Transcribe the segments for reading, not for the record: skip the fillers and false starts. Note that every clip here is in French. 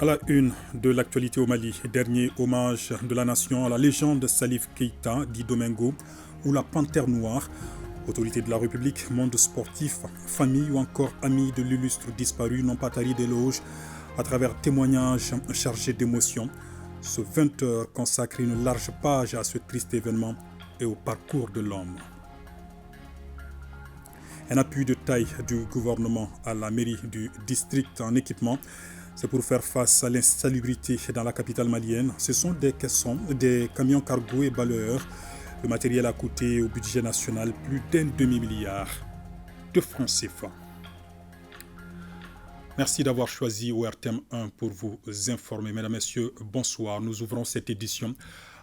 À la une de l'actualité au Mali, dernier hommage de la nation à la légende Salif Keïta, dit Domingo, ou la Panthère Noire. Autorités de la République, monde sportif, famille ou encore amis de l'illustre disparu n'ont pas tari d'éloges à travers témoignages chargés d'émotions. Ce 20 heures consacre une large page à ce triste événement et au parcours de l'homme. Un appui de taille du gouvernement à la mairie du district en équipement. C'est pour faire face à l'insalubrité dans la capitale malienne. Ce sont des caissons, des camions cargo et balayeurs. Le matériel a coûté au budget national plus d'un demi-milliard de francs CFA. Merci d'avoir choisi ORTM 1 pour vous informer. Mesdames, Messieurs, bonsoir. Nous ouvrons cette édition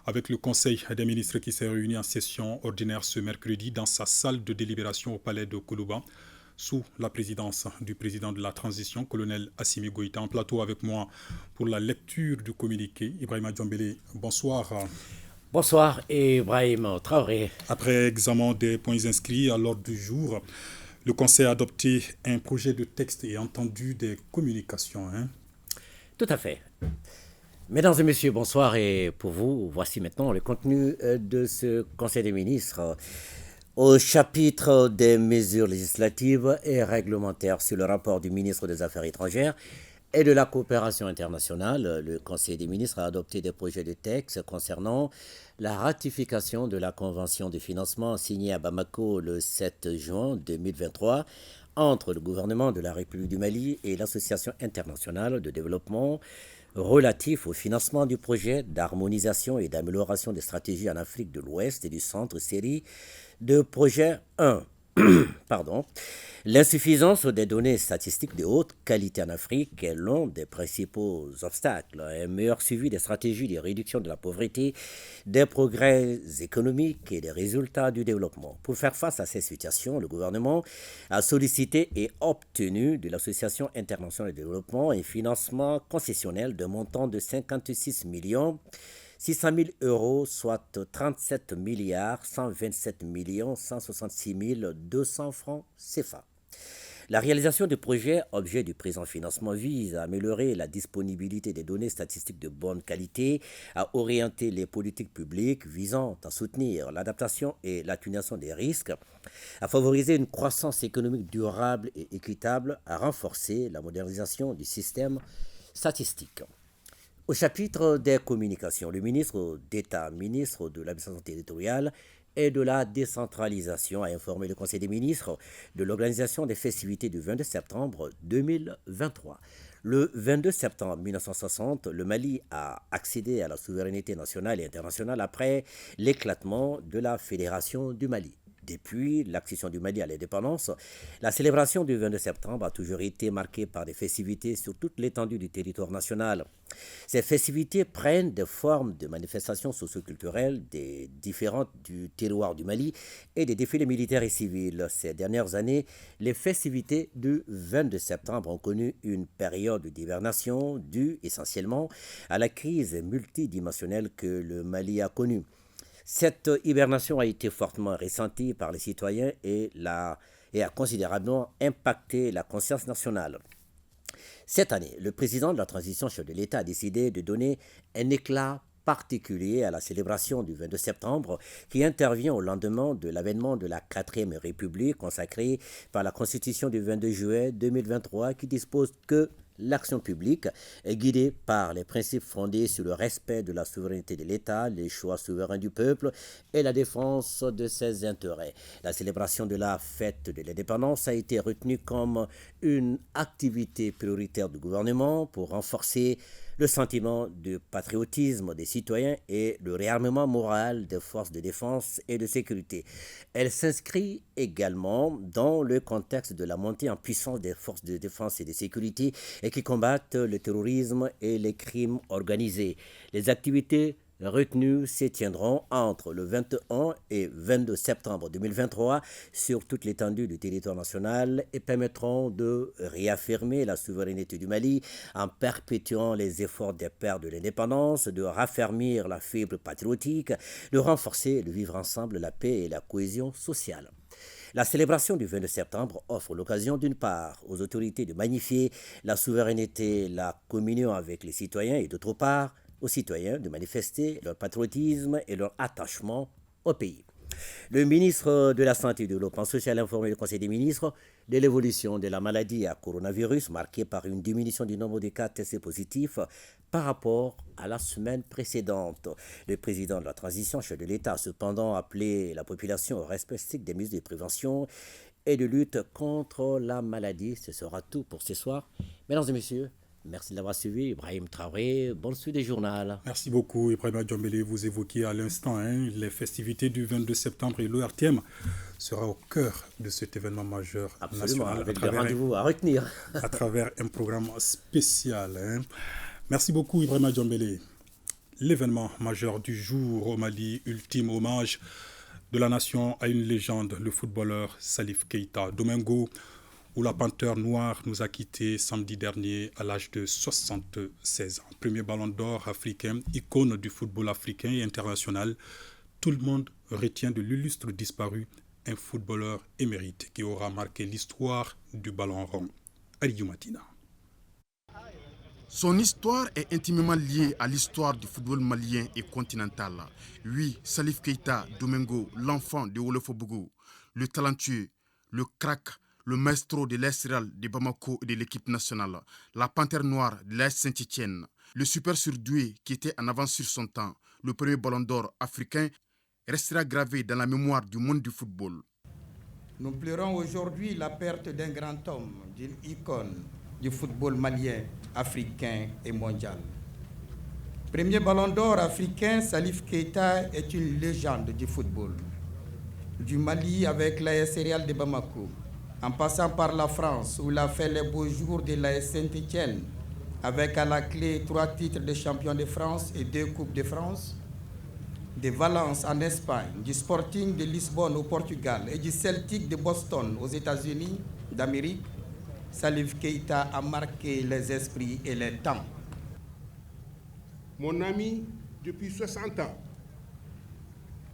avec le Conseil des ministres qui s'est réuni en session ordinaire ce mercredi dans sa salle de délibération au palais de Koulouba, sous la présidence du président de la transition, colonel Assimi Goïta. En plateau avec moi pour la lecture du communiqué, Ibrahima Djambélé. Bonsoir. Bonsoir, Ibrahim Traoré. Après examen des points inscrits à l'ordre du jour, le Conseil a adopté un projet de texte et entendu des communications. Tout à fait. Mesdames et messieurs, bonsoir. Et pour vous, voici maintenant le contenu de ce Conseil des ministres. Au chapitre des mesures législatives et réglementaires sur le rapport du ministre des Affaires étrangères et de la coopération internationale, le Conseil des ministres a adopté des projets de texte concernant la ratification de la Convention de financement signée à Bamako le 7 juin 2023 entre le gouvernement de la République du Mali et l'Association internationale de développement relatif au financement du projet d'harmonisation et d'amélioration des stratégies en Afrique de l'Ouest et du Centre série de projet 1. L'insuffisance des données statistiques de haute qualité en Afrique est l'un des principaux obstacles. Un meilleur suivi des stratégies de réduction de la pauvreté, des progrès économiques et des résultats du développement. Pour faire face à ces situations, le gouvernement a sollicité et obtenu de l'Association internationale de développement un financement concessionnel de montant de 56 millions 600 000 euros, soit 37 milliards 127 millions 166 200 francs CFA. La réalisation du projet, objet du présent financement, vise à améliorer la disponibilité des données statistiques de bonne qualité, à orienter les politiques publiques visant à soutenir l'adaptation et l'atténuation des risques, à favoriser une croissance économique durable et équitable, à renforcer la modernisation du système statistique. Au chapitre des communications, le ministre d'État, ministre de l'administration territoriale et de la décentralisation a informé le Conseil des ministres de l'organisation des festivités du 22 septembre 2023. Le 22 septembre 1960, le Mali a accédé à la souveraineté nationale et internationale après l'éclatement de la Fédération du Mali. Depuis l'accession du Mali à l'indépendance, la célébration du 22 septembre a toujours été marquée par des festivités sur toute l'étendue du territoire national. Ces festivités prennent des formes de manifestations socioculturelles des différentes du terroir du Mali et des défilés militaires et civils. Ces dernières années, les festivités du 22 septembre ont connu une période d'hibernation due essentiellement à la crise multidimensionnelle que le Mali a connue. Cette hibernation a été fortement ressentie par les citoyens et a considérablement impacté la conscience nationale. Cette année, le président de la transition, chef de l'État, a décidé de donner un éclat particulier à la célébration du 22 septembre qui intervient au lendemain de l'avènement de la 4e République consacrée par la Constitution du 22 juillet 2023 qui dispose que l'action publique est guidée par les principes fondés sur le respect de la souveraineté de l'État, les choix souverains du peuple et la défense de ses intérêts. La célébration de la fête de l'indépendance a été retenue comme une activité prioritaire du gouvernement pour renforcer le sentiment de patriotisme des citoyens et le réarmement moral des forces de défense et de sécurité. Elle s'inscrit également dans le contexte de la montée en puissance des forces de défense et de sécurité et qui combattent le terrorisme et les crimes organisés. Les activités retenues se tiendront entre le 21 et 22 septembre 2023 sur toute l'étendue du territoire national et permettront de réaffirmer la souveraineté du Mali en perpétuant les efforts des pères de l'indépendance, de raffermir la fibre patriotique, de renforcer le vivre ensemble, la paix et la cohésion sociale. La célébration du 22 septembre offre l'occasion d'une part aux autorités de magnifier la souveraineté, la communion avec les citoyens et d'autre part aux citoyens de manifester leur patriotisme et leur attachement au pays. Le ministre de la Santé et du Développement social a informé le Conseil des ministres de l'évolution de la maladie à coronavirus marquée par une diminution du nombre de cas testés positifs par rapport à la semaine précédente. Le président de la transition, chef de l'État, a cependant appelé la population au respect strict des mesures de prévention et de lutte contre la maladie. Ce sera tout pour ce soir. Mesdames et messieurs, merci de l'avoir suivi. Ibrahim Traoré, bonne suite des journaux. Merci beaucoup, Ibrahim Djombele. Vous évoquiez à l'instant les festivités du 22 septembre et l'ORTM sera au cœur de cet événement majeur national. Avec des rendez-vous à retenir. À travers un programme spécial. Merci beaucoup, Ibrahim Djombele. L'événement majeur du jour au Mali, ultime hommage de la nation à une légende, le footballeur Salif Keita Domingo, où la panthère noire nous a quittés samedi dernier à l'âge de 76 ans. Premier ballon d'or africain, icône du football africain et international. Tout le monde retient de l'illustre disparu un footballeur émérite qui aura marqué l'histoire du ballon rond. Aliou Matina. Son histoire est intimement liée à l'histoire du football malien et continental. Oui, Salif Keita Domingo, l'enfant de Wolofobougou, le talentueux, le crack, le maestro de l'AS Real de Bamako et de l'équipe nationale, la panthère noire de l'AS Saint-Étienne, le super surdoué qui était en avance sur son temps, le premier ballon d'or africain, restera gravé dans la mémoire du monde du football. Nous pleurons aujourd'hui la perte d'un grand homme, d'une icône du football malien, africain et mondial. Premier ballon d'or africain, Salif Keita est une légende du football. Du Mali avec l'AS Real de Bamako, en passant par la France, où il a fait les beaux jours de l'AS Saint-Étienne, avec à la clé 3 titres de champion de France et 2 Coupes de France, de Valence en Espagne, du Sporting de Lisbonne au Portugal et du Celtic de Boston aux États-Unis d'Amérique, Salif Keita a marqué les esprits et les temps. Mon ami depuis 60 ans,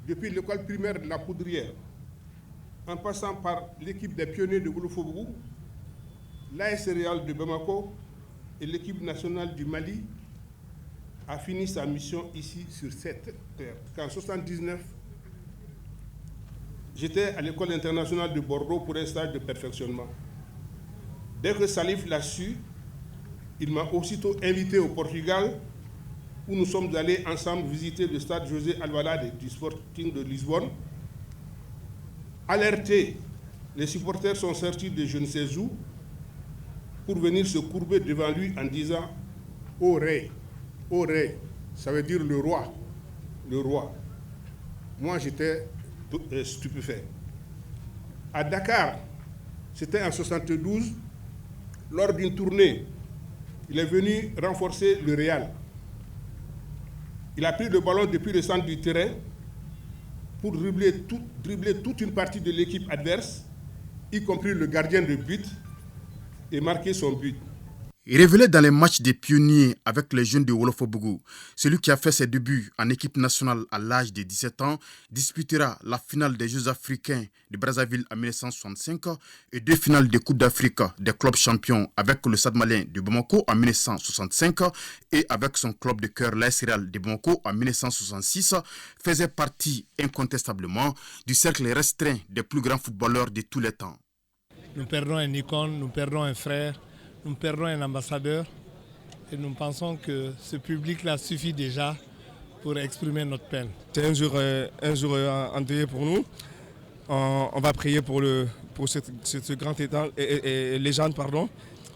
depuis l'école primaire de la Poudrière, en passant par l'équipe des pionniers de Wolofobougou, l'AS Real de Bamako et l'équipe nationale du Mali, a fini sa mission ici sur cette terre. En 1979, j'étais à l'école internationale de Bordeaux pour un stage de perfectionnement. Dès que Salif l'a su, il m'a aussitôt invité au Portugal, où nous sommes allés ensemble visiter le stade José Alvalade du Sporting de Lisbonne. Alertés, les supporters sont sortis de je ne sais où pour venir se courber devant lui en disant « Ô rey, ça veut dire le roi, le roi. » Moi, j'étais stupéfait. À Dakar, c'était en 1972, lors d'une tournée, il est venu renforcer le Real. Il a pris le ballon depuis le centre du terrain pour dribbler toute une partie de l'équipe adverse, y compris le gardien de but, et marquer son but. Révélé dans les matchs des pionniers avec les jeunes de Wolofobougou, celui qui a fait ses débuts en équipe nationale à l'âge de 17 ans disputera la finale des Jeux africains de Brazzaville en 1965 et 2 finales de Coupe d'Afrique des clubs champions avec le Stade malien de Bamako en 1965 et avec son club de cœur l'AS Real de Bamako en 1966, faisait partie incontestablement du cercle restreint des plus grands footballeurs de tous les temps. Nous perdons un icône, nous perdons un frère, nous perdons un ambassadeur et nous pensons que ce public-là suffit déjà pour exprimer notre peine. C'est un jour endeuillé pour nous. On va prier pour ce grand état, légende,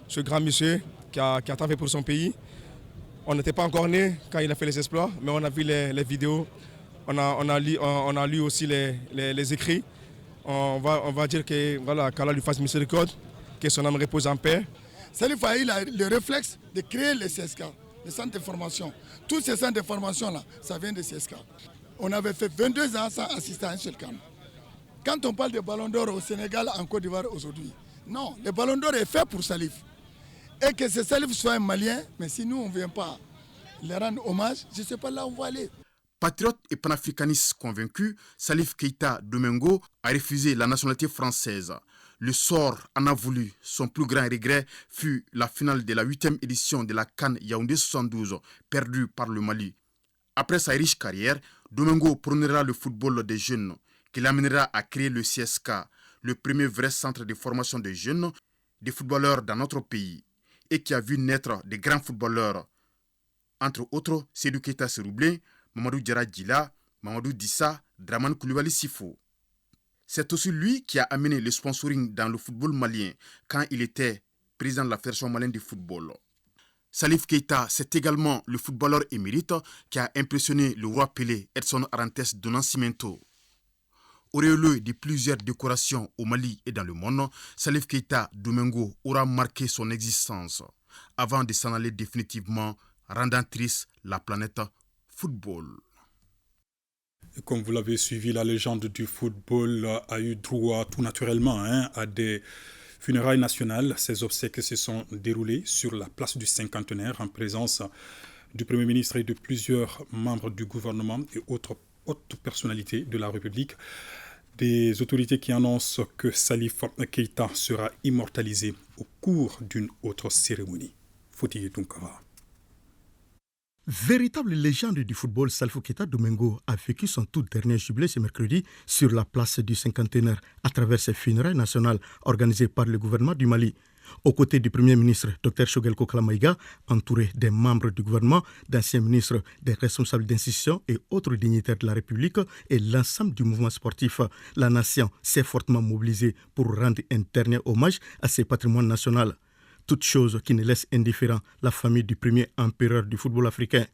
ce grand monsieur qui a tant fait pour son pays. On n'était pas encore nés quand il a fait les exploits, mais on a vu les vidéos, on a lu aussi les écrits. On va dire que voilà, qu'Allah lui fasse miséricorde, que son âme repose en paix. Salif a eu le réflexe de créer les CSK, les centres de formation. Tous ces centres de formation-là, ça vient de CSK. On avait fait 22 ans sans assister à un seul camp. Quand on parle de ballon d'or au Sénégal, en Côte d'Ivoire aujourd'hui, non, le ballon d'or est fait pour Salif. Et que ce Salif soit un Malien, mais si nous, on ne vient pas leur rendre hommage, je ne sais pas là où on va aller. Patriote et panafricaniste convaincu, Salif Keita Domingo a refusé la nationalité française. Le sort en a voulu. Son plus grand regret fut la finale de la 8e édition de la CAN Yaoundé 72, perdue par le Mali. Après sa riche carrière, Domingo prônera le football des jeunes, qui l'amènera à créer le CSK, le premier vrai centre de formation des jeunes, des footballeurs dans notre pays, et qui a vu naître de grands footballeurs. Entre autres, Seydou Keita Seroublé, Mamadou Diarra Djila, Mamadou Dissa, Draman Koulibaly Sifo. C'est aussi lui qui a amené le sponsoring dans le football malien quand il était président de la Fédération malienne de football. Salif Keita, c'est également le footballeur émérite qui a impressionné le roi Pelé, Edson Arantes do Nascimento. Auréolé de plusieurs décorations au Mali et dans le monde, Salif Keita Domingo aura marqué son existence avant de s'en aller définitivement, rendant triste la planète football. Comme vous l'avez suivi, la légende du football a eu droit tout naturellement à des funérailles nationales. Ces obsèques se sont déroulées sur la place du cinquantenaire en présence du Premier ministre et de plusieurs membres du gouvernement et autres hautes personnalités de la République. Des autorités qui annoncent que Salif Keita sera immortalisé au cours d'une autre cérémonie. Foutiye Tunkara. Véritable légende du football, Salif Keita Domingo a vécu son tout dernier jubilé ce mercredi sur la place du cinquantenaire à travers ses funérailles nationales organisées par le gouvernement du Mali. Aux côtés du Premier ministre, Dr Choguel Kokala Maïga, entouré des membres du gouvernement, d'anciens ministres, des responsables d'institutions et autres dignitaires de la République et l'ensemble du mouvement sportif, la nation s'est fortement mobilisée pour rendre un dernier hommage à ses patrimoines nationaux. Toute chose qui ne laisse indifférent la famille du premier empereur du football africain.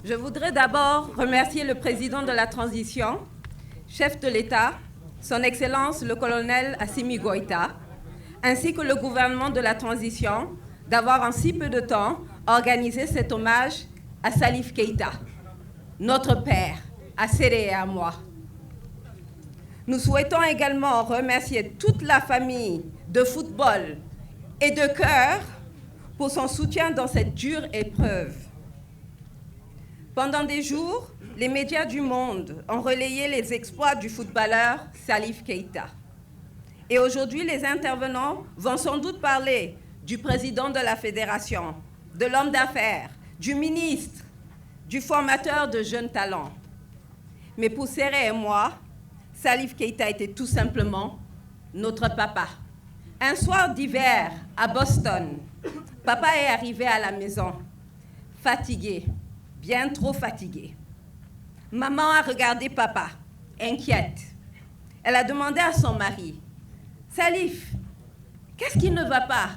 Je voudrais d'abord remercier le président de la transition, chef de l'État, son Excellence le colonel Assimi Goïta, ainsi que le gouvernement de la transition d'avoir en si peu de temps organisé cet hommage à Salif Keita, notre père, à Séré et à moi. Nous souhaitons également remercier toute la famille de football et de cœur pour son soutien dans cette dure épreuve. Pendant des jours, les médias du monde ont relayé les exploits du footballeur Salif Keita. Et aujourd'hui, les intervenants vont sans doute parler du président de la fédération, de l'homme d'affaires, du ministre, du formateur de jeunes talents. Mais pour Séré et moi, Salif Keita était tout simplement notre papa. Un soir d'hiver à Boston, papa est arrivé à la maison, fatigué, bien trop fatigué. Maman a regardé papa, inquiète. Elle a demandé à son mari, « Salif, qu'est-ce qui ne va pas?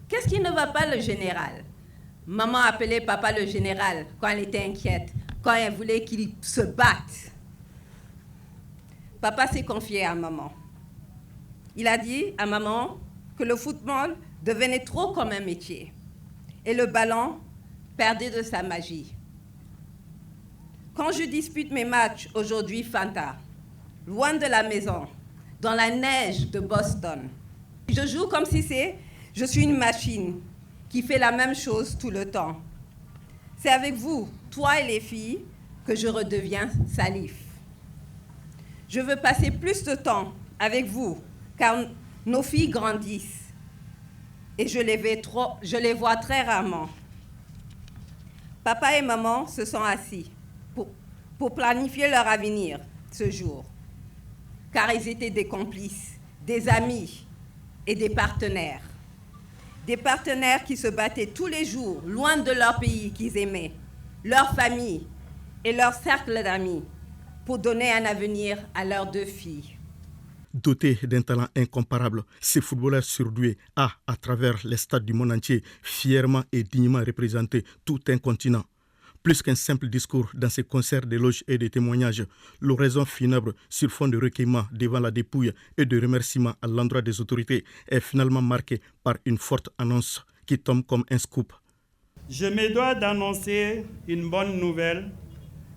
Qu'est-ce qui ne va pas, le général ?» Maman appelait papa le général quand elle était inquiète, quand elle voulait qu'il se batte. Papa s'est confié à maman. Il a dit à maman que le football devenait trop comme un métier et le ballon perdait de sa magie. Quand je dispute mes matchs aujourd'hui, Fanta, loin de la maison, dans la neige de Boston, je joue comme si je suis une machine qui fait la même chose tout le temps. C'est avec vous, toi et les filles, que je redeviens Salif. Je veux passer plus de temps avec vous, car nos filles grandissent et je les vois très rarement. Papa et maman se sont assis pour planifier leur avenir ce jour, car ils étaient des complices, des amis et des partenaires. Des partenaires qui se battaient tous les jours, loin de leur pays qu'ils aimaient, leur famille et leur cercle d'amis, pour donner un avenir à leurs 2 filles. Doté d'un talent incomparable, ce footballeur surdoué a, à travers les stades du monde entier, fièrement et dignement représenté tout un continent. Plus qu'un simple discours dans ses concerts d'éloges et de témoignages, l'oraison funèbre sur fond de recueillement devant la dépouille et de remerciements à l'endroit des autorités est finalement marquée par une forte annonce qui tombe comme un scoop. Je me dois d'annoncer une bonne nouvelle,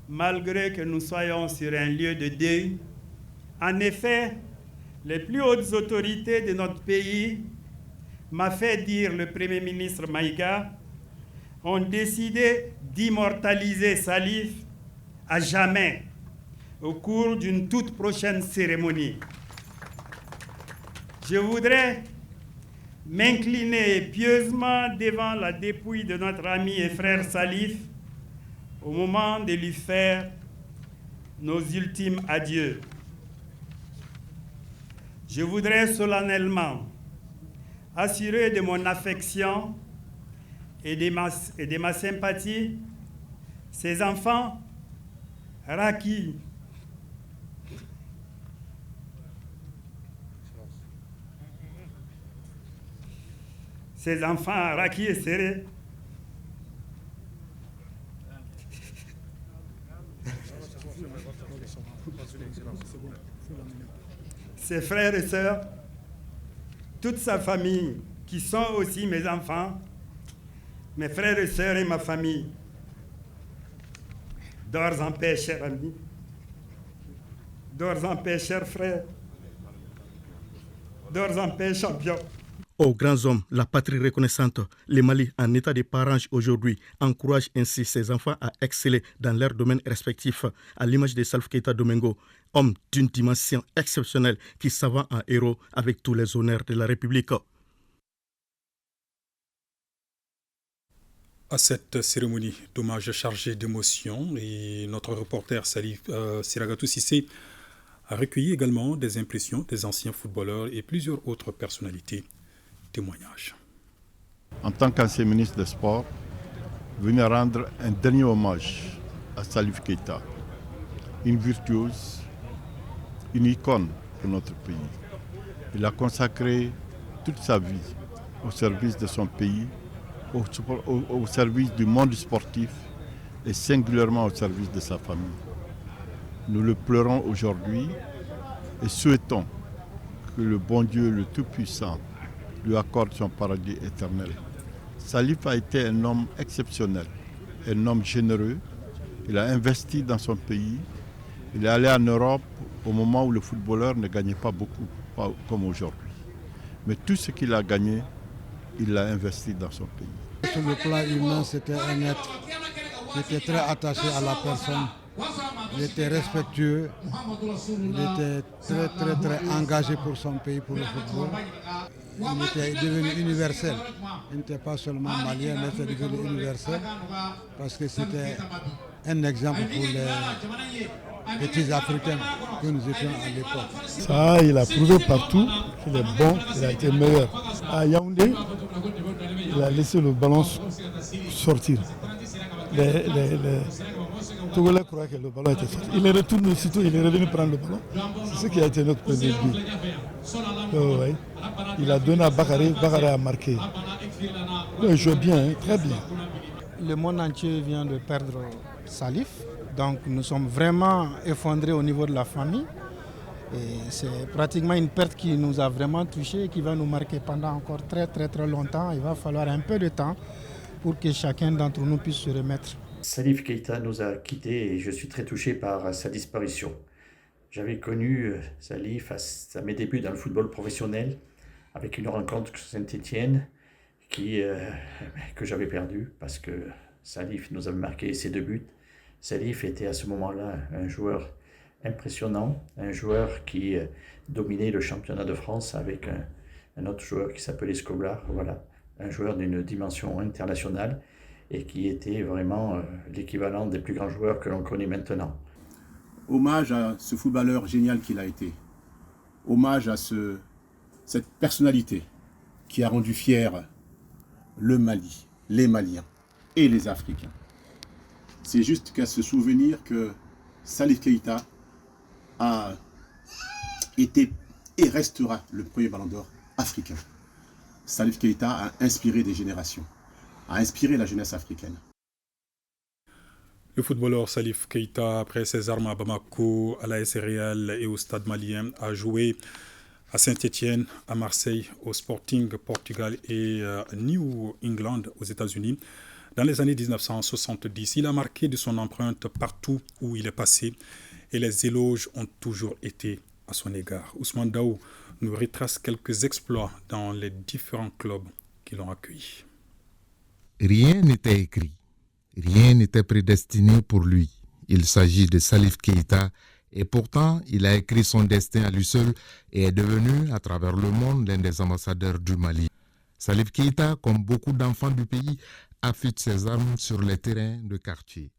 malgré que nous soyons sur un lieu de deuil. En effet, les plus hautes autorités de notre pays, m'a fait dire le Premier ministre Maïga, ont décidé d'immortaliser Salif à jamais au cours d'une toute prochaine cérémonie. Je voudrais m'incliner pieusement devant la dépouille de notre ami et frère Salif au moment de lui faire nos ultimes adieux. Je voudrais solennellement assurer de mon affection et de ma sympathie ses enfants, Raki, et Séré, ses frères et sœurs, toute sa famille, qui sont aussi mes enfants, mes frères et sœurs et ma famille. Dors en paix, cher ami. Dors en paix, cher frère. Dors en paix, champion. Aux grands hommes, la patrie reconnaissante, le Mali, en état de parrainage aujourd'hui, encourage ainsi ses enfants à exceller dans leurs domaines respectifs, à l'image de Salif Keita Domingo, homme d'une dimension exceptionnelle qui s'avance en héros avec tous les honneurs de la République. À cette cérémonie d'hommage chargée d'émotions, et notre reporter Salif Siragatou Sissé a recueilli également des impressions des anciens footballeurs et plusieurs autres personnalités. Témoignage. En tant qu'ancien ministre des Sports, venir rendre un dernier hommage à Salif Keita, une virtuose, une icône pour notre pays. Il a consacré toute sa vie au service de son pays, au service du monde sportif et singulièrement au service de sa famille. Nous le pleurons aujourd'hui et souhaitons que le bon Dieu, le Tout-Puissant, lui accorde son paradis éternel. Salif a été un homme exceptionnel, un homme généreux. Il a investi dans son pays. Il est allé en Europe au moment où le footballeur ne gagnait pas beaucoup, pas comme aujourd'hui. Mais tout ce qu'il a gagné, il l'a investi dans son pays. Sur le plan humain, c'était un être qui était très attaché à la personne. Il était respectueux, il était très engagé pour son pays, pour le football. Il était devenu universel. Il n'était pas seulement malien, mais il était devenu universel parce que c'était un exemple pour les petits Africains que nous étions à l'époque. Ça, il a prouvé partout qu'il est bon, il a été meilleur. À Yaoundé, il a laissé le ballon sortir. Les Togolais croyaient que le ballon était sorti. Il est retourné aussitôt, il est revenu prendre le ballon. C'est ce qui a été notre premier but. Ouais. Il a donné à Bakary, Bakary a marqué. Il jouait bien, très bien. Le monde entier vient de perdre Salif. Donc nous sommes vraiment effondrés au niveau de la famille. Et c'est pratiquement une perte qui nous a vraiment touchés et qui va nous marquer pendant encore très longtemps. Il va falloir un peu de temps pour que chacun d'entre nous puisse se remettre. Salif Keita nous a quittés et je suis très touché par sa disparition. J'avais connu Salif à mes débuts dans le football professionnel avec une rencontre contre Saint-Étienne que j'avais perdue parce que Salif nous avait marqué ses 2 buts. Salif était à ce moment-là un joueur impressionnant, un joueur qui dominait le championnat de France avec un autre joueur qui s'appelait Scoblar, voilà, un joueur d'une dimension internationale et qui était vraiment l'équivalent des plus grands joueurs que l'on connaît maintenant. Hommage à ce footballeur génial qu'il a été. Hommage à cette personnalité qui a rendu fier le Mali, les Maliens et les Africains. C'est juste qu'à se souvenir que Salif Keita a été et restera le premier ballon d'or africain. Salif Keita a inspiré des générations, a inspiré la jeunesse africaine. Le footballeur Salif Keita, après ses armes à Bamako, à l'AS Real et au Stade malien, a joué à Saint-Étienne, à Marseille, au Sporting Portugal et à New England aux États-Unis. Dans les années 1970, il a marqué de son empreinte partout où il est passé et les éloges ont toujours été à son égard. Ousmane Daou nous retrace quelques exploits dans les différents clubs qui l'ont accueilli. Rien n'était écrit, rien n'était prédestiné pour lui. Il s'agit de Salif Keïta et pourtant il a écrit son destin à lui seul et est devenu à travers le monde l'un des ambassadeurs du Mali. Salif Keïta, comme beaucoup d'enfants du pays, affûte ses armes sur les terrains de quartier.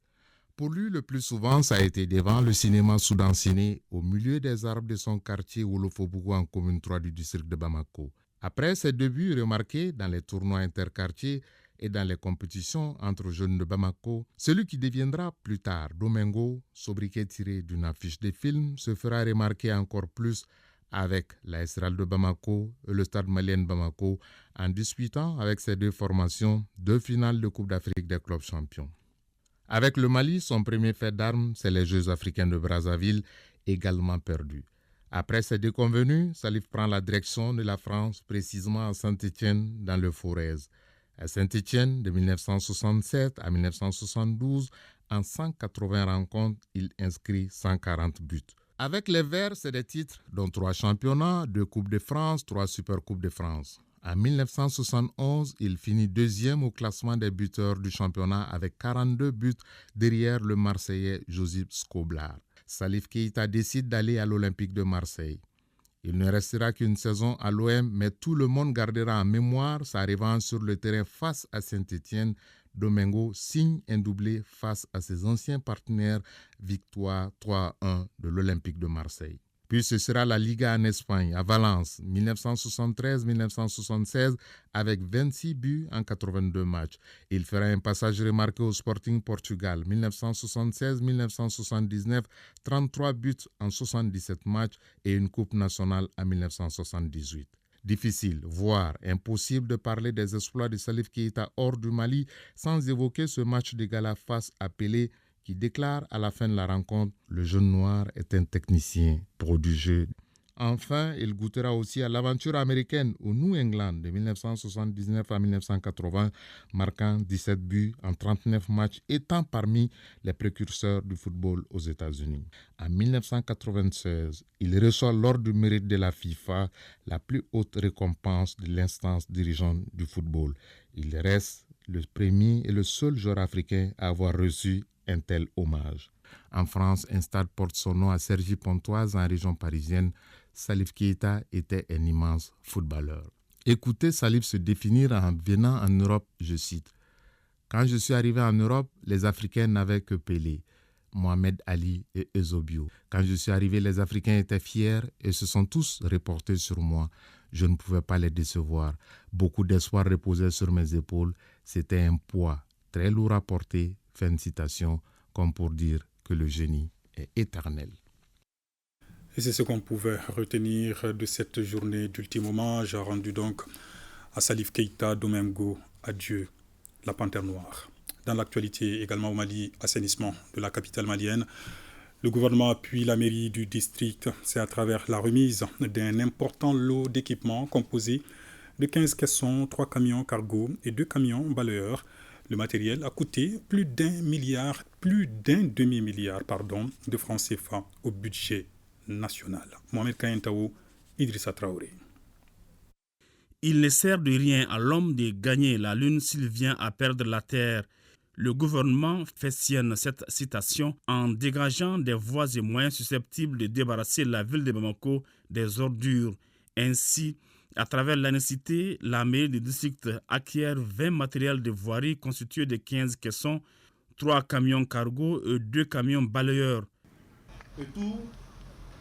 Pour lui, le plus souvent, ça a été devant le cinéma Soudan Ciné, au milieu des arbres de son quartier Wolofobougou en commune 3 du district de Bamako. Après ses débuts remarqués dans les tournois interquartiers et dans les compétitions entre jeunes de Bamako, celui qui deviendra plus tard Domengo, sobriquet tiré d'une affiche de film, se fera remarquer encore plus avec la Esral de Bamako et le Stade malien de Bamako en disputant avec ces deux formations 2 finales de Coupe d'Afrique des clubs champions. Avec le Mali, son premier fait d'armes, c'est les Jeux africains de Brazzaville, également perdus. Après ces déconvenus, Salif prend la direction de la France, précisément à Saint-Étienne, dans le Forez. À Saint-Étienne, de 1967 à 1972, en 180 rencontres, il inscrit 140 buts. Avec les Verts, c'est des titres, dont 3 championnats, 2 Coupes de France, 3 Supercoupes de France. En 1971, il finit 2e au classement des buteurs du championnat avec 42 buts derrière le Marseillais Josip Skoblar. Salif Keïta décide d'aller à l'Olympique de Marseille. Il ne restera qu'une saison à l'OM, mais tout le monde gardera en mémoire sa revanche sur le terrain face à Saint-Étienne. Domengo signe un doublé face à ses anciens partenaires, victoire 3-1 de l'Olympique de Marseille. Puis ce sera la Liga en Espagne, à Valence, 1973-1976, avec 26 buts en 82 matchs. Il fera un passage remarqué au Sporting Portugal, 1976-1979, 33 buts en 77 matchs et une Coupe nationale en 1978. Difficile, voire impossible de parler des exploits de Salif Keïta hors du Mali sans évoquer ce match de gala face à Pelé, qui déclare à la fin de la rencontre « Le jeune noir est un technicien prodigieux ». Enfin, il goûtera aussi à l'aventure américaine au New England de 1979 à 1980, marquant 17 buts en 39 matchs, étant parmi les précurseurs du football aux États-Unis. En 1996, il reçoit l'Ordre du mérite de la FIFA, la plus haute récompense de l'instance dirigeante du football. Il reste le premier et le seul joueur africain à avoir reçu un tel hommage. En France, un stade porte son nom à Cergy-Pontoise, en région parisienne. Salif Keïta était un immense footballeur. Écoutez Salif se définir en venant en Europe, je cite. « Quand je suis arrivé en Europe, les Africains n'avaient que Pelé, Mohamed Ali et Eusebio. Quand je suis arrivé, les Africains étaient fiers et se sont tous reportés sur moi. Je ne pouvais pas les décevoir. Beaucoup d'espoir reposait sur mes épaules. C'était un poids très lourd à porter. » Fin de citation, comme pour dire que le génie est éternel. Et c'est ce qu'on pouvait retenir de cette journée d'ultime hommage rendu donc à Salif Keïta Domengo. Adieu, la panthère noire. Dans l'actualité également au Mali, assainissement de la capitale malienne. Le gouvernement appuie la mairie du district. C'est à travers la remise d'un important lot d'équipements composé de 15 caissons, 3 camions cargo et 2 camions balayeurs. Le matériel a coûté plus d'un demi-milliard de francs CFA au budget national. Mohamed Kaintaou, Idrissa Traoré. Il ne sert de rien à l'homme de gagner la lune s'il vient à perdre la terre. Le gouvernement festionne cette citation en dégageant des voies et moyens susceptibles de débarrasser la ville de Bamako des ordures. Ainsi, à travers la nécessité, la mairie du district acquiert 20 matériels de voirie constitués de 15 caissons, 3 camions cargo et 2 camions balayeurs. Et tout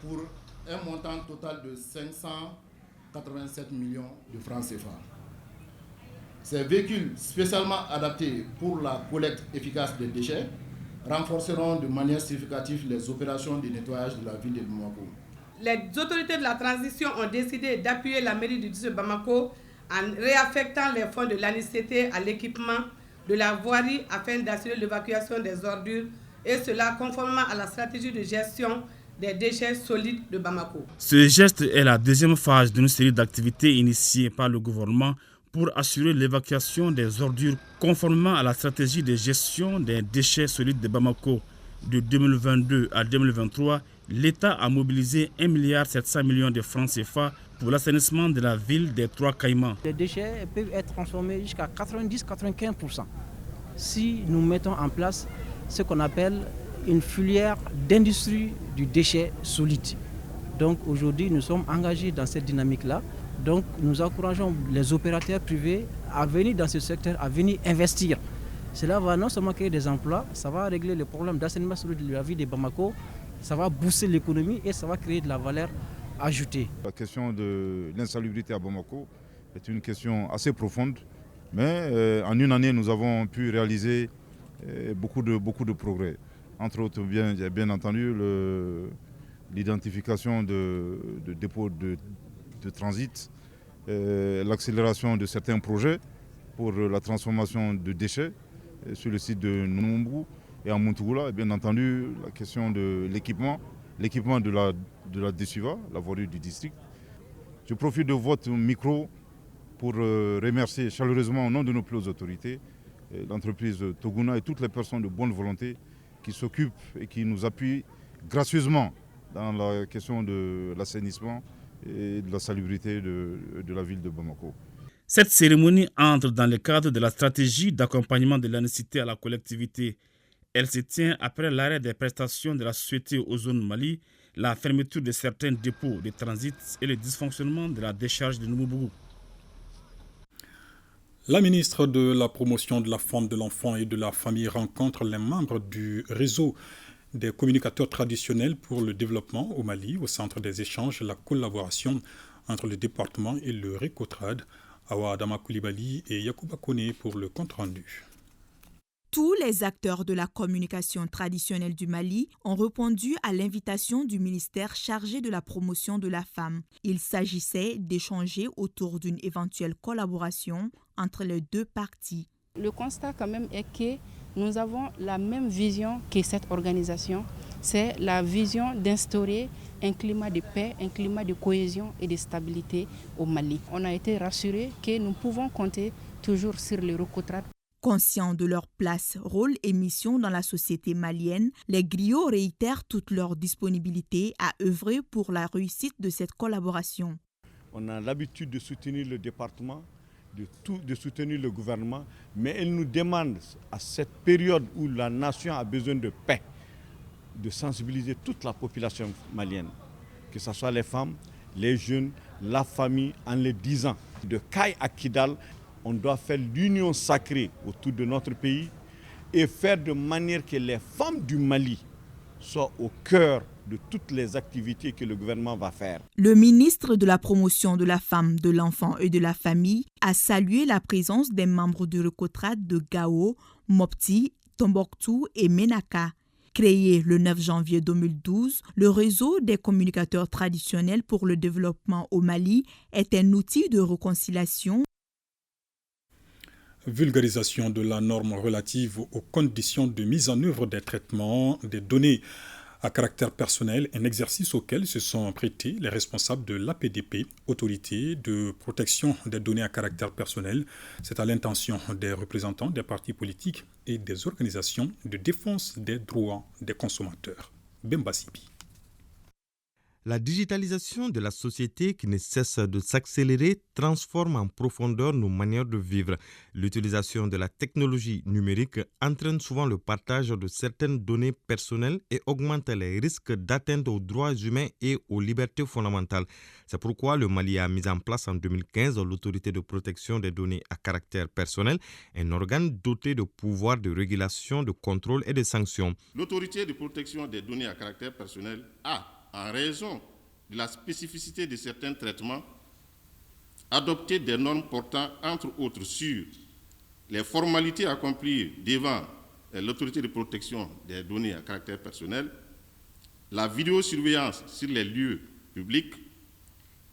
pour un montant total de 587 millions de francs CFA. Ces véhicules spécialement adaptés pour la collecte efficace des déchets renforceront de manière significative les opérations de nettoyage de la ville de Bamako. Les autorités de la transition ont décidé d'appuyer la mairie du district de Bamako en réaffectant les fonds de l'ANICT à l'équipement de la voirie afin d'assurer l'évacuation des ordures et cela conformément à la stratégie de gestion des déchets solides de Bamako. Ce geste est la deuxième phase d'une série d'activités initiées par le gouvernement pour assurer l'évacuation des ordures conformément à la stratégie de gestion des déchets solides de Bamako. De 2022 à 2023, l'État a mobilisé 1,7 milliard de francs CFA pour l'assainissement de la ville des Trois Caïmans. Les déchets peuvent être transformés jusqu'à 90-95% si nous mettons en place ce qu'on appelle une filière d'industrie du déchet solide. Donc aujourd'hui, nous sommes engagés dans cette dynamique-là. Donc nous encourageons les opérateurs privés à venir dans ce secteur, à venir investir. Cela va non seulement créer des emplois, ça va régler le problème d'assainissement solide de la ville de Bamako, ça va booster l'économie et ça va créer de la valeur ajoutée. La question de l'insalubrité à Bamako est une question assez profonde, mais en une année, nous avons pu réaliser beaucoup de progrès. Entre autres, bien entendu, l'identification de dépôts de transit, l'accélération de certains projets pour la transformation de déchets sur le site de Numbu et à Muntugula, et bien entendu la question de l'équipement de la DESUVA, la voirie du district. Je profite de votre micro pour remercier chaleureusement au nom de nos plus hautes autorités l'entreprise Toguna et toutes les personnes de bonne volonté qui s'occupent et qui nous appuient gracieusement dans la question de l'assainissement et de la salubrité de la ville de Bamako. Cette cérémonie entre dans le cadre de la stratégie d'accompagnement de l'anécité à la collectivité. Elle se tient après l'arrêt des prestations de la société Ozone Mali, la fermeture de certains dépôts de transit et le dysfonctionnement de la décharge de Numbu. La ministre de la Promotion de la Femme, de l'Enfant et de la Famille rencontre les membres du réseau des communicateurs traditionnels pour le développement au Mali au centre des échanges et la collaboration entre le département et le RECOTRAD. Awa Adama Koulibaly et Yacouba Kone pour le compte-rendu. Tous les acteurs de la communication traditionnelle du Mali ont répondu à l'invitation du ministère chargé de la promotion de la femme. Il s'agissait d'échanger autour d'une éventuelle collaboration entre les deux parties. Le constat quand même est que nous avons la même vision que cette organisation. C'est la vision d'instaurer un climat de paix, un climat de cohésion et de stabilité au Mali. On a été rassurés que nous pouvons compter toujours sur les RECOTRAD. Conscients de leur place, rôle et mission dans la société malienne, les griots réitèrent toute leur disponibilité à œuvrer pour la réussite de cette collaboration. On a l'habitude de soutenir le département, de soutenir le gouvernement, mais elle nous demande à cette période où la nation a besoin de paix, de sensibiliser toute la population malienne, que ce soit les femmes, les jeunes, la famille, en les disant de Kaï à Kidal, on doit faire l'union sacrée autour de notre pays et faire de manière que les femmes du Mali soient au cœur de toutes les activités que le gouvernement va faire. Le ministre de la Promotion de la Femme, de l'Enfant et de la Famille a salué la présence des membres du RECOTRAD de Gao, Mopti, Tombouctou et Ménaka. Créé le 9 janvier 2012, le réseau des communicateurs traditionnels pour le développement au Mali est un outil de réconciliation. Vulgarisation de la norme relative aux conditions de mise en œuvre des traitements des données à caractère personnel, un exercice auquel se sont prêtés les responsables de l'APDP, Autorité de protection des données à caractère personnel. C'est à l'intention des représentants des partis politiques et des organisations de défense des droits des consommateurs. Bemba Sibi. La digitalisation de la société qui ne cesse de s'accélérer transforme en profondeur nos manières de vivre. L'utilisation de la technologie numérique entraîne souvent le partage de certaines données personnelles et augmente les risques d'atteinte aux droits humains et aux libertés fondamentales. C'est pourquoi le Mali a mis en place en 2015 l'Autorité de protection des données à caractère personnel, un organe doté de pouvoirs de régulation, de contrôle et de sanctions. L'Autorité de protection des données à caractère personnel a, en raison de la spécificité de certains traitements, adopter des normes portant, entre autres, sur les formalités à accomplir devant l'autorité de protection des données à caractère personnel, la vidéosurveillance sur les lieux publics,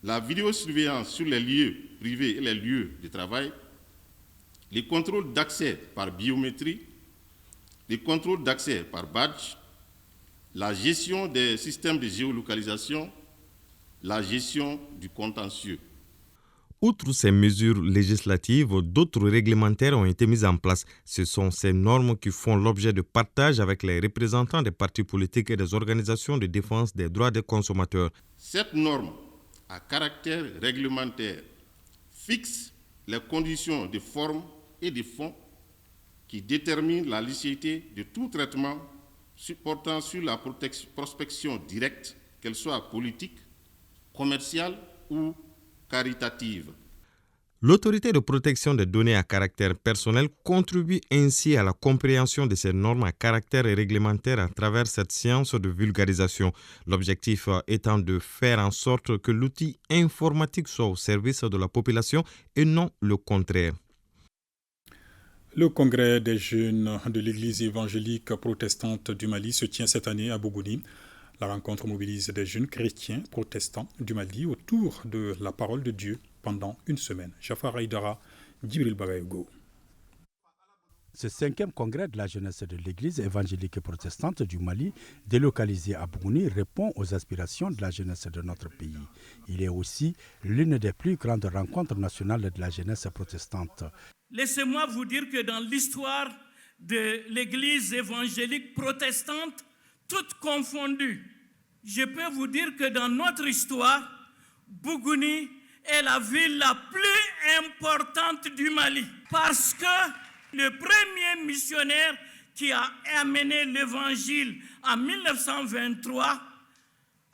la vidéosurveillance sur les lieux privés et les lieux de travail, les contrôles d'accès par biométrie, les contrôles d'accès par badge, la gestion des systèmes de géolocalisation, la gestion du contentieux. Outre ces mesures législatives, d'autres réglementaires ont été mises en place. Ce sont ces normes qui font l'objet de partage avec les représentants des partis politiques et des organisations de défense des droits des consommateurs. Cette norme à caractère réglementaire fixe les conditions de forme et de fond qui déterminent la licéité de tout traitement portant sur la prospection directe, qu'elle soit politique, commerciale ou caritative. L'autorité de protection des données à caractère personnel contribue ainsi à la compréhension de ces normes à caractère réglementaire à travers cette science de vulgarisation. L'objectif étant de faire en sorte que l'outil informatique soit au service de la population et non le contraire. Le congrès des jeunes de l'Église évangélique protestante du Mali se tient cette année à Bougouni. La rencontre mobilise des jeunes chrétiens protestants du Mali autour de la parole de Dieu pendant une semaine. Jafar Haïdara, Djibril Bagayogo. Ce 5e congrès de la jeunesse de l'Église évangélique protestante du Mali, délocalisé à Bougouni, répond aux aspirations de la jeunesse de notre pays. Il est aussi l'une des plus grandes rencontres nationales de la jeunesse protestante. Laissez-moi vous dire que dans l'histoire de l'Église évangélique protestante, toute confondue, je peux vous dire que dans notre histoire, Bougouni est la ville la plus importante du Mali. Parce que le premier missionnaire qui a amené l'évangile en 1923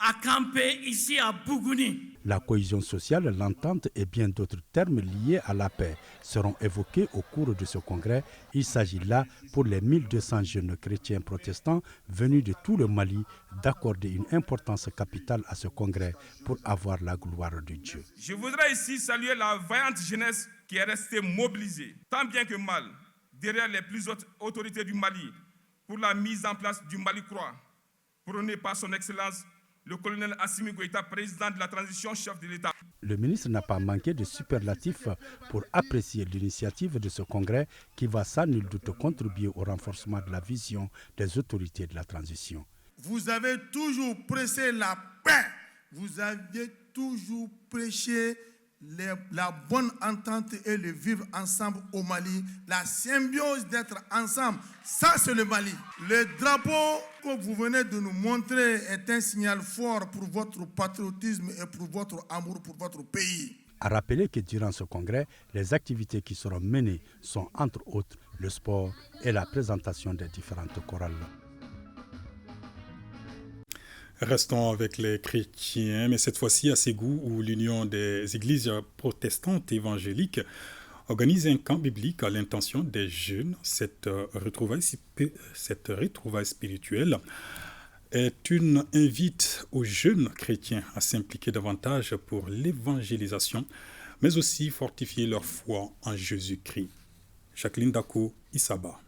a campé ici à Bougouni. La cohésion sociale, l'entente et bien d'autres termes liés à la paix seront évoqués au cours de ce congrès. Il s'agit là, pour les 1200 jeunes chrétiens protestants venus de tout le Mali, d'accorder une importance capitale à ce congrès pour avoir la gloire de Dieu. Je voudrais ici saluer la vaillante jeunesse qui est restée mobilisée, tant bien que mal, derrière les plus hautes autorités du Mali, pour la mise en place du Mali Croix, prônée par son Excellence le colonel Assimi Goïta, président de la transition, chef de l'État. Le ministre n'a pas manqué de superlatifs pour apprécier l'initiative de ce congrès qui va sans nul doute contribuer au renforcement de la vision des autorités de la transition. Vous avez toujours prêché la paix, vous avez toujours prêché la bonne entente et le vivre ensemble au Mali, la symbiose d'être ensemble, ça c'est le Mali. Le drapeau que vous venez de nous montrer est un signal fort pour votre patriotisme et pour votre amour pour votre pays. À rappeler que durant ce congrès, les activités qui seront menées sont entre autres le sport et la présentation des différentes chorales. Restons avec les chrétiens, mais cette fois-ci à Ségou, où l'Union des églises protestantes évangéliques organise un camp biblique à l'intention des jeunes. Cette retrouvaille spirituelle est une invite aux jeunes chrétiens à s'impliquer davantage pour l'évangélisation, mais aussi fortifier leur foi en Jésus-Christ. Jacqueline Dako, Isaba.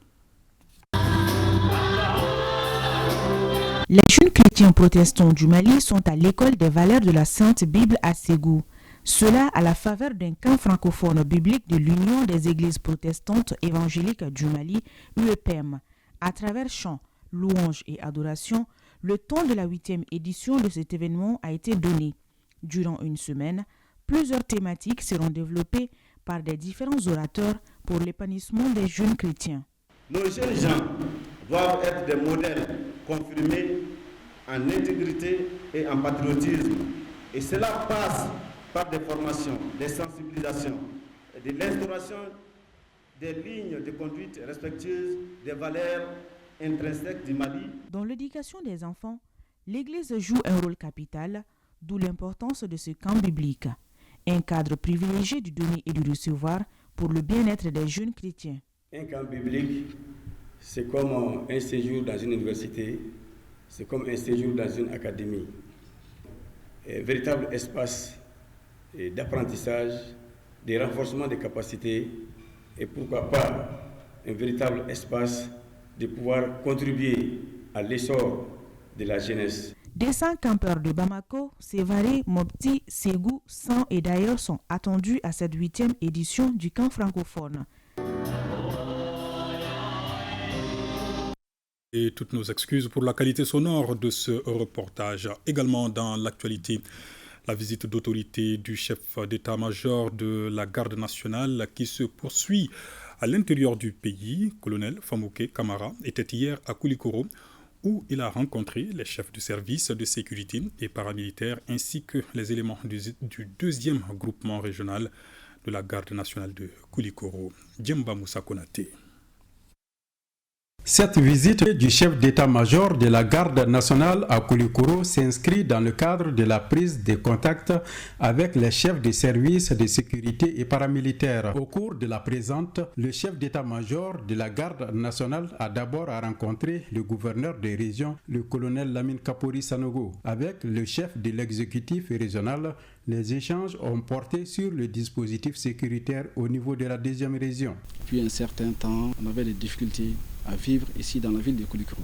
Les jeunes chrétiens protestants du Mali sont à l'école des valeurs de la Sainte Bible à Ségou. Cela à la faveur d'un camp francophone biblique de l'Union des églises protestantes évangéliques du Mali, UEPM. À travers chants, louanges et adorations, le temps de la 8e édition de cet événement a été donné. Durant une semaine, plusieurs thématiques seront développées par des différents orateurs pour l'épanouissement des jeunes chrétiens. Nos jeunes gens doivent être des modèles confirmés en intégrité et en patriotisme. Et cela passe par des formations, des sensibilisations, de l'instauration des lignes de conduite respectueuses des valeurs intrinsèques du Mali. Dans l'éducation des enfants, l'Église joue un rôle capital, d'où l'importance de ce camp biblique, un cadre privilégié du donner et du recevoir pour le bien-être des jeunes chrétiens. Un camp biblique, c'est comme un séjour dans une université, c'est comme un séjour dans une académie. Un véritable espace d'apprentissage, de renforcement des capacités et pourquoi pas un véritable espace de pouvoir contribuer à l'essor de la jeunesse. Des 100 campeurs de Bamako, Sévaré, Mopti, Ségou, San et d'ailleurs sont attendus à cette 8e édition du camp francophone. Et toutes nos excuses pour la qualité sonore de ce reportage. Également dans l'actualité, la visite d'autorité du chef d'état-major de la garde nationale qui se poursuit à l'intérieur du pays, colonel Famouké Kamara, était hier à Koulikoro, où il a rencontré les chefs de service de sécurité et paramilitaires ainsi que les éléments du 2e groupement régional de la garde nationale de Koulikoro. Djemba Moussa Konaté. Cette visite du chef d'état-major de la garde nationale à Koulikoro s'inscrit dans le cadre de la prise de contact avec les chefs des services de sécurité et paramilitaires. Au cours de la présente, le chef d'état-major de la garde nationale a d'abord rencontré le gouverneur des régions, le colonel Lamine Kapori Sanogo. Avec le chef de l'exécutif régional, les échanges ont porté sur le dispositif sécuritaire au niveau de la deuxième région. Depuis un certain temps, on avait des difficultés à vivre ici dans la ville de Koulikoro.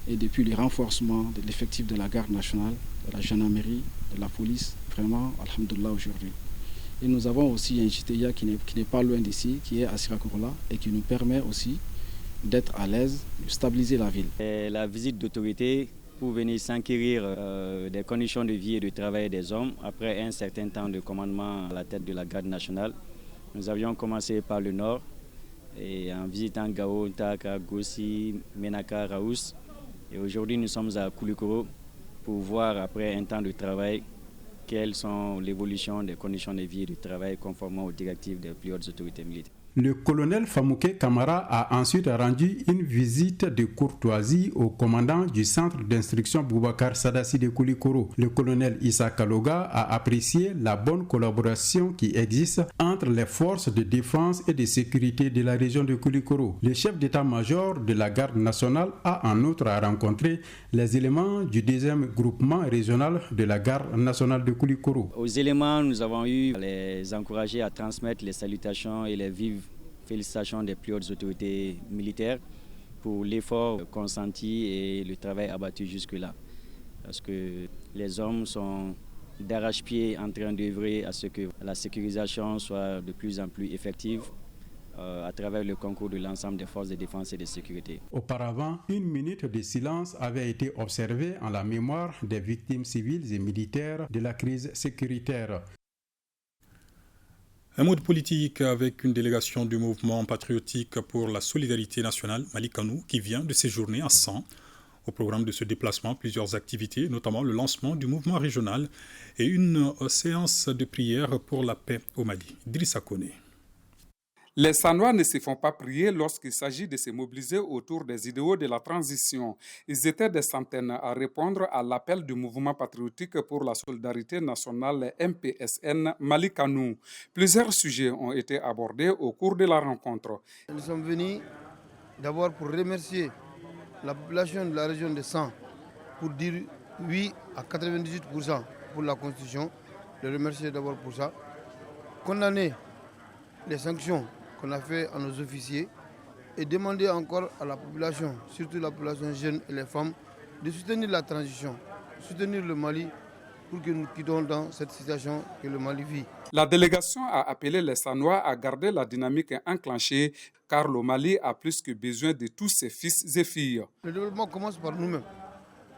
Et depuis le renforcement de l'effectif de la garde nationale, de la gendarmerie, de la police, vraiment, alhamdoulilah aujourd'hui. Et nous avons aussi un JTIA qui n'est pas loin d'ici, qui est à Sirakorola et qui nous permet aussi d'être à l'aise, de stabiliser la ville. Et la visite d'autorité pour venir s'enquérir des conditions de vie et de travail des hommes après un certain temps de commandement à la tête de la garde nationale. Nous avions commencé par le nord et en visitant Gao, Ntaka, Gossi, Menaka, Raous. Et aujourd'hui nous sommes à Koulikoro pour voir après un temps de travail quelles sont l'évolution des conditions de vie et de travail conformément aux directives des plus hautes autorités militaires. Le colonel Famouké Kamara a ensuite rendu une visite de courtoisie au commandant du centre d'instruction Boubacar Sadassi de Koulikoro. Le colonel Issa Kaloga a apprécié la bonne collaboration qui existe entre les forces de défense et de sécurité de la région de Koulikoro. Le chef d'état-major de la garde nationale a en outre rencontré les éléments du deuxième groupement régional de la garde nationale de Koulikoro. Aux éléments, nous avons eu les encourager à transmettre les salutations et les vives félicitations des plus hautes autorités militaires pour l'effort consenti et le travail abattu jusque-là. Parce que les hommes sont d'arrache-pied en train d'œuvrer à ce que la sécurisation soit de plus en plus effective à travers le concours de l'ensemble des forces de défense et de sécurité. Auparavant, une minute de silence avait été observée en la mémoire des victimes civiles et militaires de la crise sécuritaire. Un mot de politique avec une délégation du mouvement patriotique pour la solidarité nationale, Malikanou, qui vient de séjourner à 100. Au programme de ce déplacement, plusieurs activités, notamment le lancement du mouvement régional et une séance de prière pour la paix au Mali. Idrissa Koné. Les Sanois ne se font pas prier lorsqu'il s'agit de se mobiliser autour des idéaux de la transition. Ils étaient des centaines à répondre à l'appel du mouvement patriotique pour la solidarité nationale MPSN Malikanou. Plusieurs sujets ont été abordés au cours de la rencontre. Nous sommes venus d'abord pour remercier la population de la région de 100 pour dire oui à 98% pour la Constitution. Les remercier d'abord pour ça. Condamner les sanctions qu'on a fait à nos officiers et demander encore à la population, surtout la population jeune et les femmes, de soutenir la transition, soutenir le Mali pour que nous quittions dans cette situation que le Mali vit. La délégation a appelé les Sanois à garder la dynamique enclenchée car le Mali a plus que besoin de tous ses fils et filles. Le développement commence par nous-mêmes,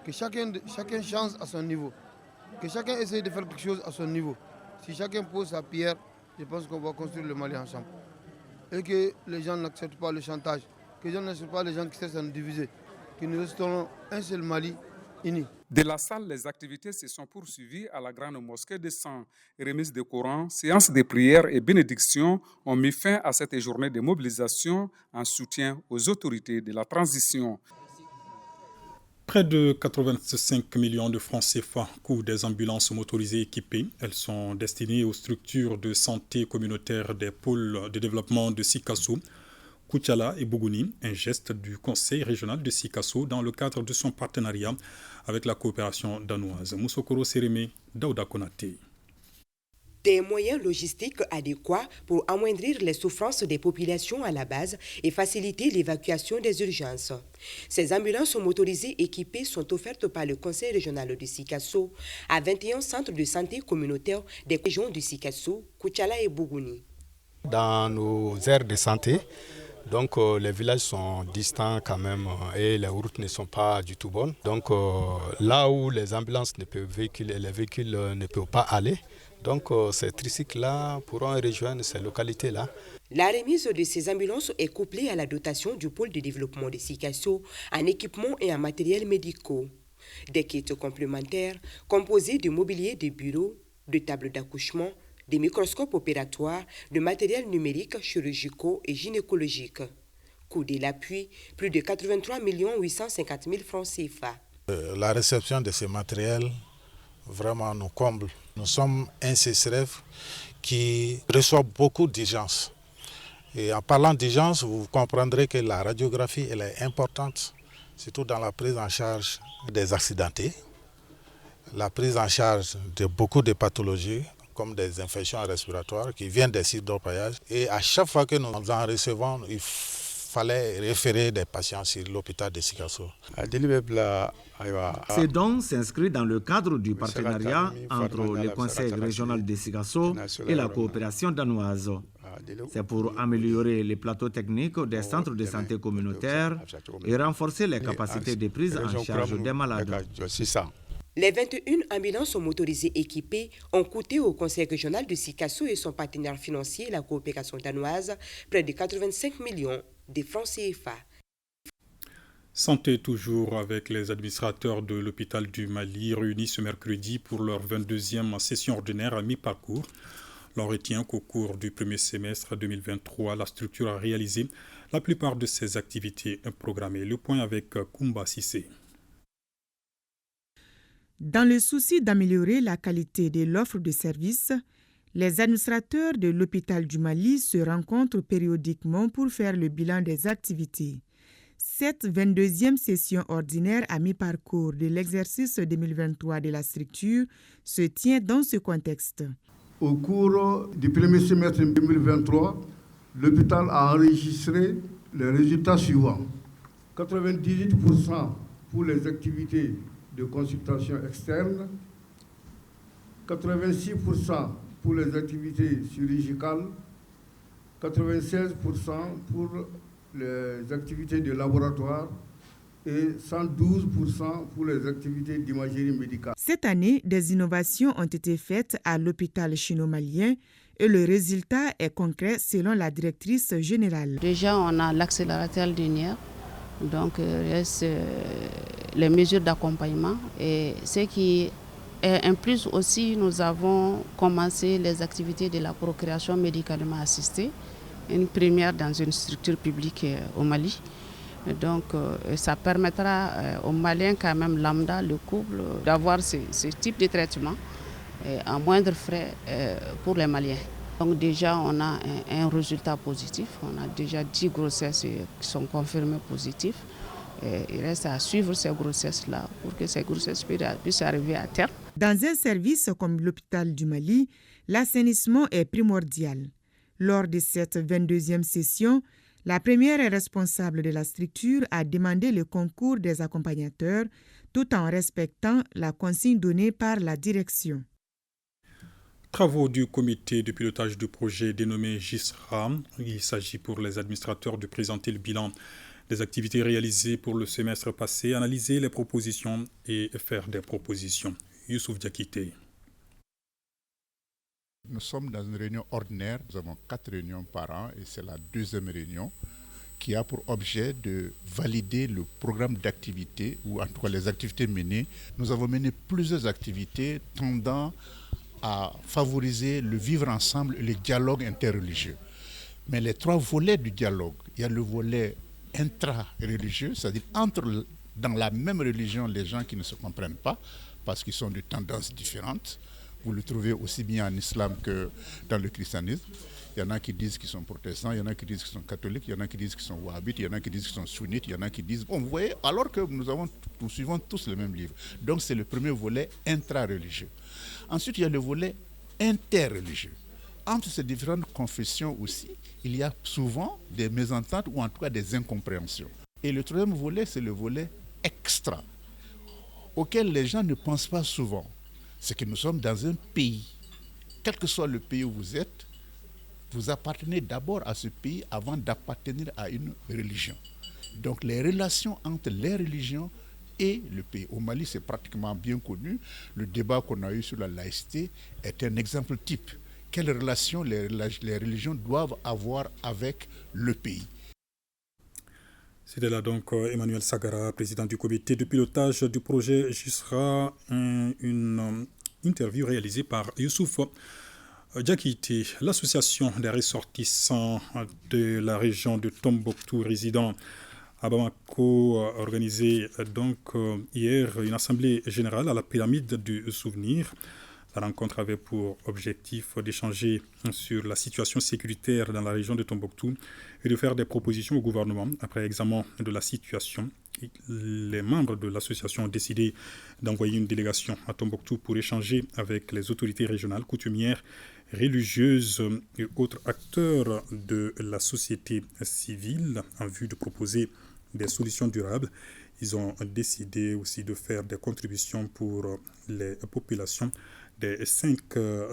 que chacun change à son niveau, que chacun essaye de faire quelque chose à son niveau. Si chacun pose sa pierre, je pense qu'on va construire le Mali ensemble. Et que les gens n'acceptent pas le chantage, que les gens n'acceptent pas les gens qui cherchent à nous diviser, que nous restons un seul Mali uni. De la salle, les activités se sont poursuivies à la grande mosquée de 100. Remise de Coran, séances de prière et bénédictions ont mis fin à cette journée de mobilisation en soutien aux autorités de la transition. Près de 85 millions de francs CFA coûtent des ambulances motorisées équipées. Elles sont destinées aux structures de santé communautaire des pôles de développement de Sikasso, Koutiala et Bougouni, un geste du Conseil régional de Sikasso dans le cadre de son partenariat avec la coopération danoise. Moussokoro Sérémé, Daouda Konaté. Des moyens logistiques adéquats pour amoindrir les souffrances des populations à la base et faciliter l'évacuation des urgences. Ces ambulances motorisées équipées sont offertes par le Conseil régional de Sikasso à 21 centres de santé communautaires des régions de Sikasso, Koutiala et Bougouni. Dans nos aires de santé, donc les villages sont distants quand même et les routes ne sont pas du tout bonnes. Donc là où les ambulances ne peuvent véhiculer, les véhicules ne peuvent pas aller, donc ces tricycles-là pourront rejoindre ces localités-là. La remise de ces ambulances est couplée à la dotation du pôle de développement de Sikasso en équipements et en matériels médicaux. Des kits complémentaires composés de mobilier de bureau, de tables d'accouchement, des microscopes opératoires, de matériel numérique chirurgicaux et gynécologiques. Coût de l'appui, plus de 83 850 000 francs CFA. La réception de ces matériels vraiment nous comble. Nous sommes un CCRF qui reçoit beaucoup d'urgences. Et en parlant d'urgence, vous comprendrez que la radiographie elle est importante, surtout dans la prise en charge des accidentés, la prise en charge de beaucoup de pathologies, comme des infections respiratoires qui viennent des sites d'orpaillage. Et à chaque fois que nous en recevons, il fallait référer des patients sur l'hôpital de Sikasso. Ces dons s'inscrivent dans le cadre du partenariat entre le Conseil régional de Sikasso et la coopération danoise. C'est pour améliorer les plateaux techniques des centres de santé communautaires et renforcer les capacités de prise en charge des malades. Les 21 ambulances motorisées équipées ont coûté au Conseil régional de Sikasso et son partenaire financier, la coopération danoise, près de 85 millions de francs CFA. Santé toujours avec les administrateurs de l'hôpital du Mali réunis ce mercredi pour leur 22e session ordinaire à mi-parcours. L'on retient qu'au cours du premier semestre 2023, la structure a réalisé la plupart de ses activités programmées. Le point avec Koumba Sissé. Dans le souci d'améliorer la qualité de l'offre de services, les administrateurs de l'hôpital du Mali se rencontrent périodiquement pour faire le bilan des activités. Cette 22e session ordinaire à mi-parcours de l'exercice 2023 de la structure se tient dans ce contexte. Au cours du premier semestre 2023, l'hôpital a enregistré les résultats suivants. 98% pour les activités de consultation externe, 86% pour les activités chirurgicales, 96% pour les activités de laboratoire et 112% pour les activités d'imagerie médicale. Cette année, des innovations ont été faites à l'hôpital chino-malien et le résultat est concret selon la directrice générale. Déjà, on a l'accélérateur linéaire, donc reste les mesures d'accompagnement. Et ce qui est un plus aussi, nous avons commencé les activités de la procréation médicalement assistée, une première dans une structure publique au Mali. Donc ça permettra aux Maliens quand même lambda, le couple, d'avoir ce type de traitement à moindre frais pour les Maliens. Donc déjà on a un résultat positif, on a déjà 10 grossesses qui sont confirmées positives. Il reste à suivre ces grossesses-là pour que ces grossesses puissent arriver à terme. Dans un service comme l'hôpital du Mali, l'assainissement est primordial. Lors de cette 22e session, la première responsable de la structure a demandé le concours des accompagnateurs tout en respectant la consigne donnée par la direction. Travaux du comité de pilotage du projet dénommé GISRA. Il s'agit pour les administrateurs de présenter le bilan des activités réalisées pour le semestre passé, analyser les propositions et faire des propositions. Youssouf Diakité. Nous sommes dans une réunion ordinaire, nous avons 4 réunions par an et c'est la deuxième réunion qui a pour objet de valider le programme d'activité ou en tout cas les activités menées. Nous avons mené plusieurs activités tendant à favoriser le vivre ensemble et le dialogue interreligieux. Mais les 3 volets du dialogue, il y a le volet intra-religieux, c'est-à-dire dans la même religion les gens qui ne se comprennent pas parce qu'ils sont de tendances différentes. Vous le trouvez aussi bien en islam que dans le christianisme. Il y en a qui disent qu'ils sont protestants, il y en a qui disent qu'ils sont catholiques, il y en a qui disent qu'ils sont wahhabites, il y en a qui disent qu'ils sont sunnites, il y en a qui disent... Bon, vous voyez, alors que nous suivons tous le même livre. Donc c'est le premier volet intra-religieux. Ensuite, il y a le volet interreligieux. Entre ces différentes confessions aussi, il y a souvent des mésententes ou en tout cas des incompréhensions. Et le troisième volet, c'est le volet extra, auquel les gens ne pensent pas souvent. C'est que nous sommes dans un pays. Quel que soit le pays où vous êtes, vous appartenez d'abord à ce pays avant d'appartenir à une religion. Donc les relations entre les religions et le pays. Au Mali, c'est pratiquement bien connu. Le débat qu'on a eu sur la laïcité est un exemple type. Quelles relations les religions doivent avoir avec le pays. C'était là donc Emmanuel Sagara, président du comité de pilotage du projet GISRA, une interview réalisée par Youssouf Diakité, l'association des ressortissants de la région de Tombouctou résidant à Bamako a organisé donc hier une assemblée générale à la pyramide du souvenir. La rencontre avait pour objectif d'échanger sur la situation sécuritaire dans la région de Tombouctou et de faire des propositions au gouvernement. Après examen de la situation, les membres de l'association ont décidé d'envoyer une délégation à Tombouctou pour échanger avec les autorités régionales, coutumières, religieuses et autres acteurs de la société civile en vue de proposer des solutions durables. Ils ont décidé aussi de faire des contributions pour les populations des 5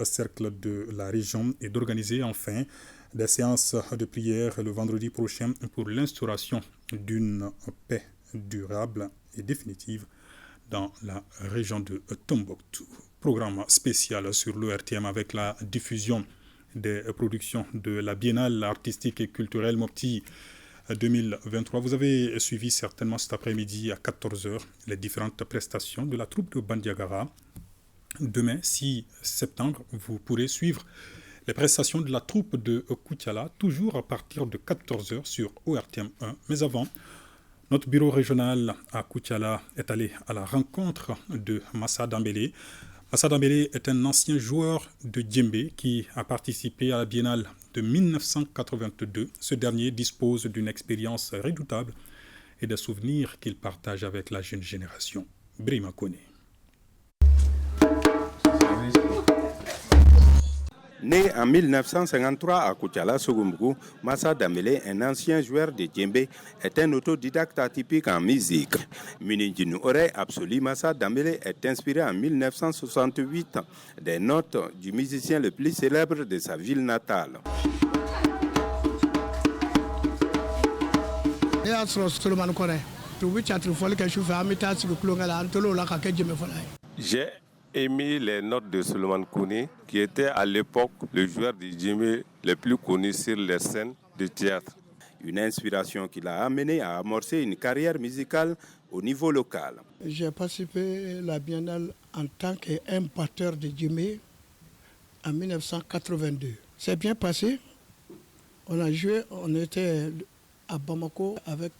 cercles de la région et d'organiser enfin des séances de prière le vendredi prochain pour l'instauration d'une paix durable et définitive dans la région de Tombouctou. Programme spécial sur l'ORTM avec la diffusion des productions de la Biennale artistique et culturelle Mopti 2023. Vous avez suivi certainement cet après-midi à 14h les différentes prestations de la troupe de Bandiagara. Demain, 6 septembre, vous pourrez suivre les prestations de la troupe de Koutiala, toujours à partir de 14h sur ORTM 1. Mais avant, notre bureau régional à Koutiala est allé à la rencontre de Massa Dambélé. Massa Dambélé est un ancien joueur de djembé qui a participé à la Biennale de 1982. Ce dernier dispose d'une expérience redoutable et des souvenirs qu'il partage avec la jeune génération. Brima Kone. Né en 1953 à Koutiala, Sogoumgou, Massa Dambélé, un ancien joueur de djembé, est un autodidacte atypique en musique. Muni d'une oreille absolue, Massa Dambélé est inspiré en 1968 des notes du musicien le plus célèbre de sa ville natale. J'ai aimé les notes de Solomon Kone, qui était à l'époque le joueur de djembé le plus connu sur les scènes de théâtre. Une inspiration qui l'a amené à amorcer une carrière musicale au niveau local. J'ai participé à la Biennale en tant qu'un batteur de djembé en 1982. C'est bien passé. On a joué, on était à Bamako avec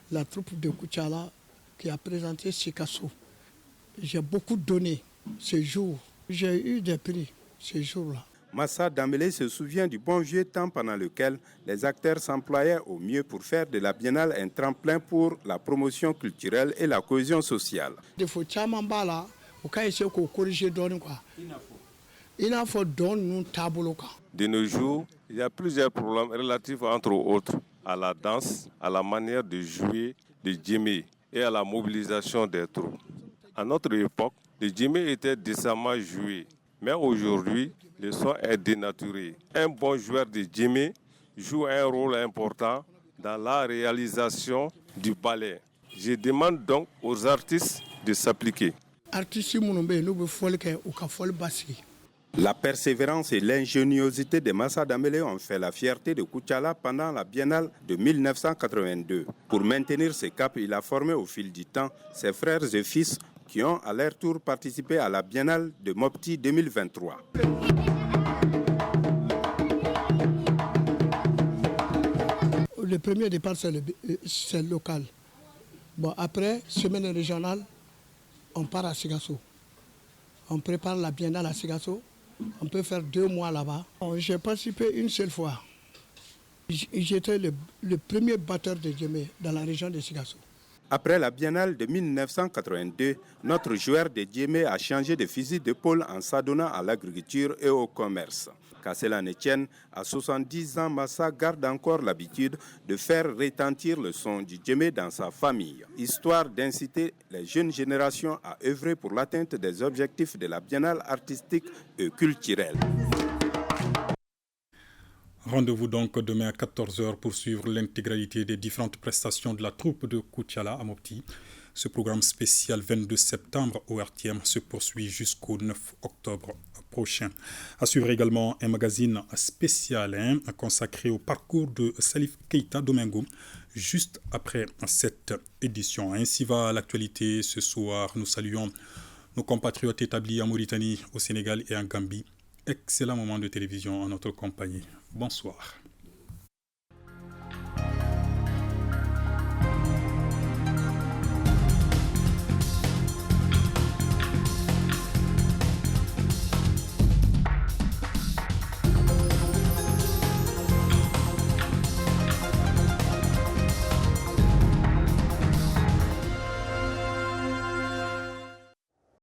la troupe de Koutiala qui a présenté Sikasso. J'ai beaucoup donné ce jour. J'ai eu des prix ce jour-là. Massa Dambélé se souvient du bon vieux temps pendant lequel les acteurs s'employaient au mieux pour faire de la Biennale un tremplin pour la promotion culturelle et la cohésion sociale. De nos jours, il y a plusieurs problèmes relatifs entre autres à la danse, à la manière de jouer de djembé et à la mobilisation des troupes. À notre époque, le djembé était décemment joué, mais aujourd'hui, le son est dénaturé. Un bon joueur de djembé joue un rôle important dans la réalisation du ballet. Je demande donc aux artistes de s'appliquer. La persévérance et l'ingéniosité de Massa Dambélé ont fait la fierté de Koutiala pendant la Biennale de 1982. Pour maintenir ce cap, il a formé au fil du temps ses frères et fils qui ont à leur tour participé à la Biennale de Mopti 2023. Le premier départ, c'est local. Bon, après, semaine régionale, on part à Sigasso. On prépare la Biennale à Sigasso. On peut faire 2 mois là-bas. J'ai participé une seule fois. J'étais le premier batteur de djembé dans la région de Sigasso. Après la Biennale de 1982, notre joueur de djembé a changé de fusil d'épaule en s'adonnant à l'agriculture et au commerce. Qu'à cela ne tienne, à 70 ans, Massa garde encore l'habitude de faire retentir le son du djembé dans sa famille, histoire d'inciter les jeunes générations à œuvrer pour l'atteinte des objectifs de la Biennale artistique et culturelle. Rendez-vous donc demain à 14h pour suivre l'intégralité des différentes prestations de la troupe de Koutiala à Mopti. Ce programme spécial 22 septembre au RTM se poursuit jusqu'au 9 octobre prochain. À suivre également un magazine spécial consacré au parcours de Salif Keita Domingo juste après cette édition. Ainsi va l'actualité ce soir. Nous saluons nos compatriotes établis en Mauritanie, au Sénégal et en Gambie. Excellent moment de télévision en notre compagnie. Bonsoir.